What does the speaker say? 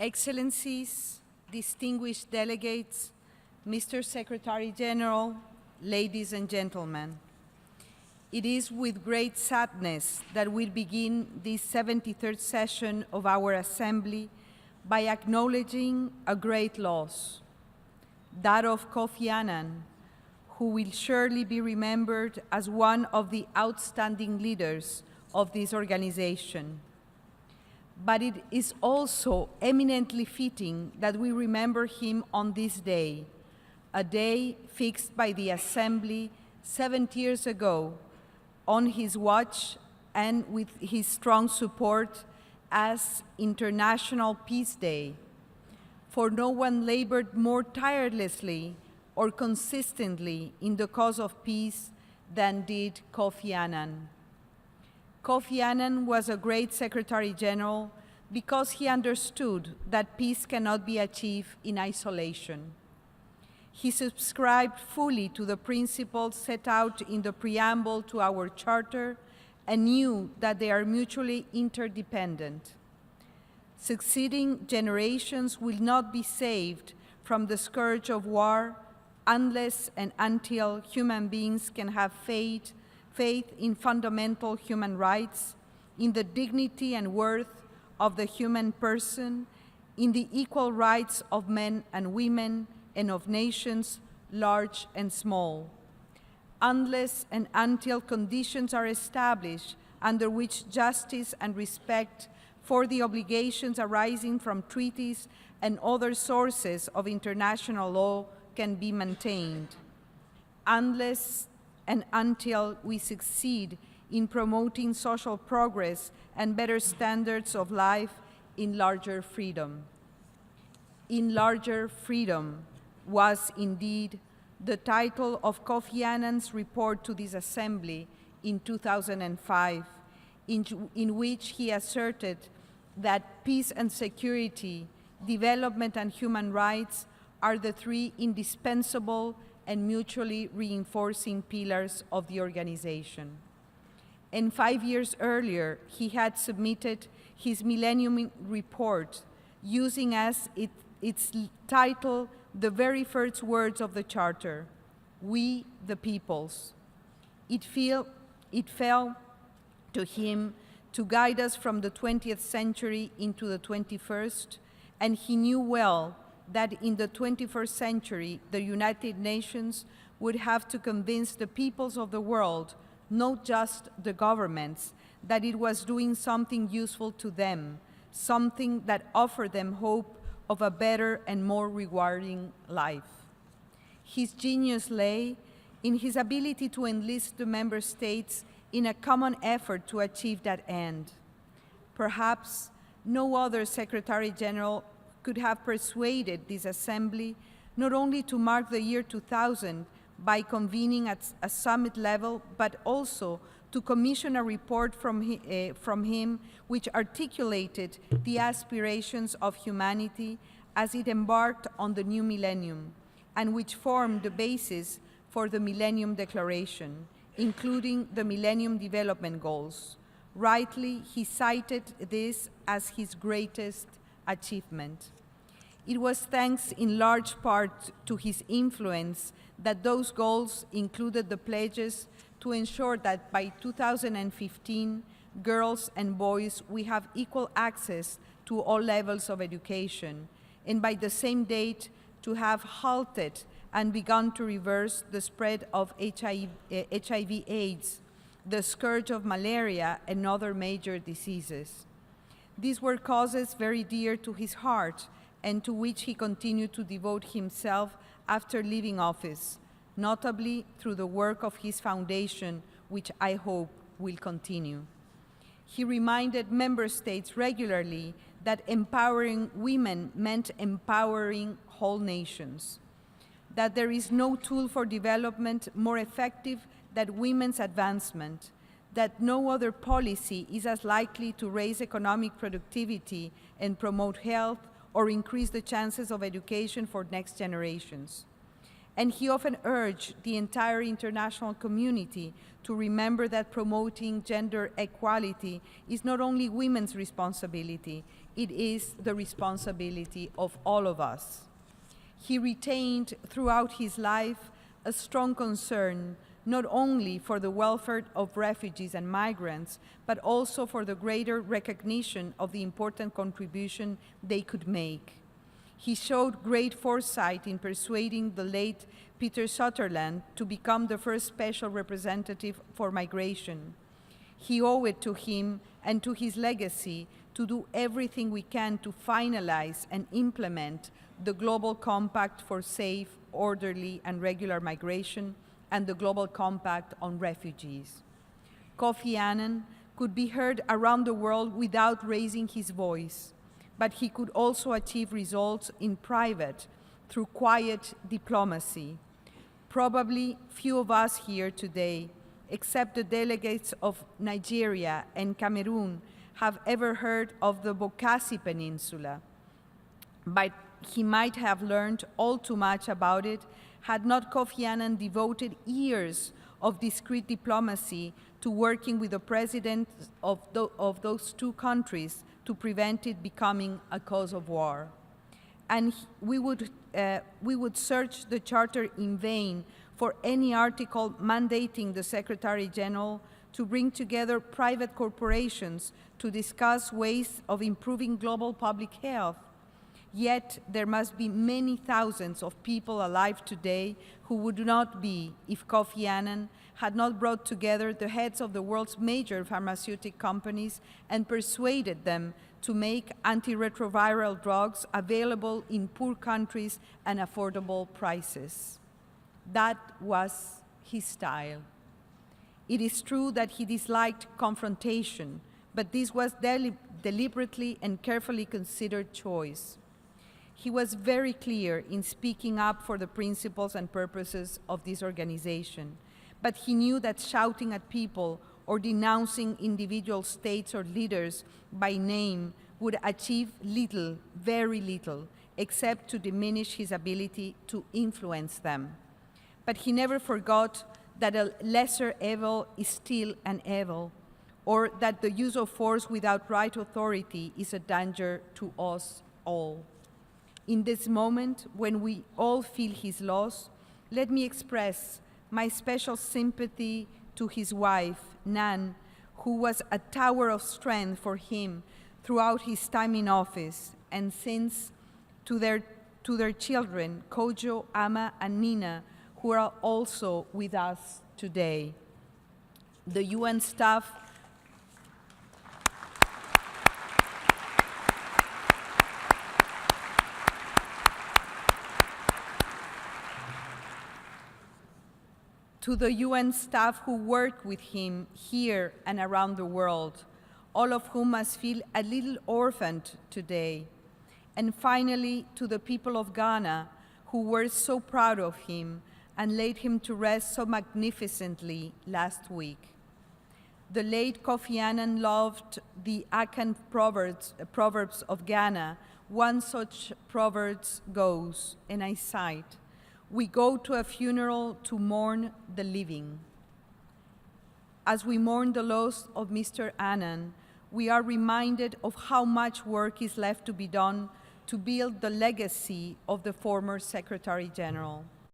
Excellencies, distinguished delegates, Mr. Secretary General, ladies and gentlemen, it is with great sadness that we begin this 73rd session of our Assembly by acknowledging a great loss, that of Kofi Annan, who will surely be remembered as one of the outstanding leaders of this organization. But it is also eminently fitting that we remember him on this day, a day fixed by the Assembly 70 years ago, on his watch and with his strong support as International Peace Day. For no one labored more tirelessly or consistently in the cause of peace than did Kofi Annan. Kofi Annan was a great Secretary General because he understood that peace cannot be achieved in isolation. He subscribed fully to the principles set out in the preamble to our Charter and knew that they are mutually interdependent. Succeeding generations will not be saved from the scourge of war unless and until human beings can have faith in fundamental human rights, in the dignity and worth of the human person, in the equal rights of men and women and of nations, large and small. Unless and until conditions are established under which justice and respect for the obligations arising from treaties and other sources of international law can be maintained. Unless and until we succeed in promoting social progress and better standards of life in larger freedom. In larger freedom was indeed the title of Kofi Annan's report to this Assembly in 2005, in which he asserted that peace and security, development and human rights are the three indispensable and mutually reinforcing pillars of the organization. And 5 years earlier, he had submitted his Millennium Report, using as its title the very first words of the Charter, "We the peoples." It fell to him to guide us from the 20th century into the 21st, and he knew well that in the 21st century, the United Nations would have to convince the peoples of the world, not just the governments, that it was doing something useful to them, something that offered them hope of a better and more rewarding life. His genius lay in his ability to enlist the member states in a common effort to achieve that end. Perhaps no other Secretary General could have persuaded this Assembly not only to mark the year 2000 by convening at a summit level, but also to commission a report from him which articulated the aspirations of humanity as it embarked on the new millennium, and which formed the basis for the Millennium Declaration, including the Millennium Development Goals. Rightly, he cited this as his greatest achievement. It was thanks in large part to his influence that those goals included the pledges to ensure that by 2015, girls and boys will have equal access to all levels of education, and by the same date to have halted and begun to reverse the spread of HIV/AIDS, the scourge of malaria, and other major diseases. These were causes very dear to his heart and to which he continued to devote himself after leaving office, notably through the work of his foundation, which I hope will continue. He reminded member states regularly that empowering women meant empowering whole nations, that there is no tool for development more effective than women's advancement, that no other policy is as likely to raise economic productivity and promote health or increase the chances of education for next generations. And he often urged the entire international community to remember that promoting gender equality is not only women's responsibility, it is the responsibility of all of us. He retained throughout his life a strong concern not only for the welfare of refugees and migrants, but also for the greater recognition of the important contribution they could make. He showed great foresight in persuading the late Peter Sutherland to become the first special representative for migration. He owed it to him and to his legacy to do everything we can to finalize and implement the Global Compact for Safe, Orderly, and Regular Migration and the Global Compact on Refugees. Kofi Annan could be heard around the world without raising his voice, but he could also achieve results in private through quiet diplomacy. Probably few of us here today, except the delegates of Nigeria and Cameroon, have ever heard of the Bokassi Peninsula, but he might have learned all too much about it had not Kofi Annan devoted years of discreet diplomacy to working with the presidents of those two countries to prevent it becoming a cause of war. And we would search the Charter in vain for any article mandating the Secretary General to bring together private corporations to discuss ways of improving global public health. Yet there must be many thousands of people alive today who would not be if Kofi Annan had not brought together the heads of the world's major pharmaceutical companies and persuaded them to make antiretroviral drugs available in poor countries and affordable prices. That was his style. It is true that he disliked confrontation, but this was deliberately and carefully considered choice. He was very clear in speaking up for the principles and purposes of this organization, but he knew that shouting at people or denouncing individual states or leaders by name would achieve little, very little, except to diminish his ability to influence them. But he never forgot that a lesser evil is still an evil, or that the use of force without right authority is a danger to us all. In this moment, when we all feel his loss, let me express my special sympathy to his wife, Nan, who was a tower of strength for him throughout his time in office, and since to their children, Kojo, Ama, and Nina, who are also with us today. The UN staff to the UN staff who work with him here and around the world, all of whom must feel a little orphaned today. And finally, to the people of Ghana, who were so proud of him and laid him to rest so magnificently last week. The late Kofi Annan loved the Akan proverbs of Ghana. One such proverb goes, and I cite, "We go to a funeral to mourn the living." As we mourn the loss of Mr. Annan, we are reminded of how much work is left to be done to build the legacy of the former Secretary General.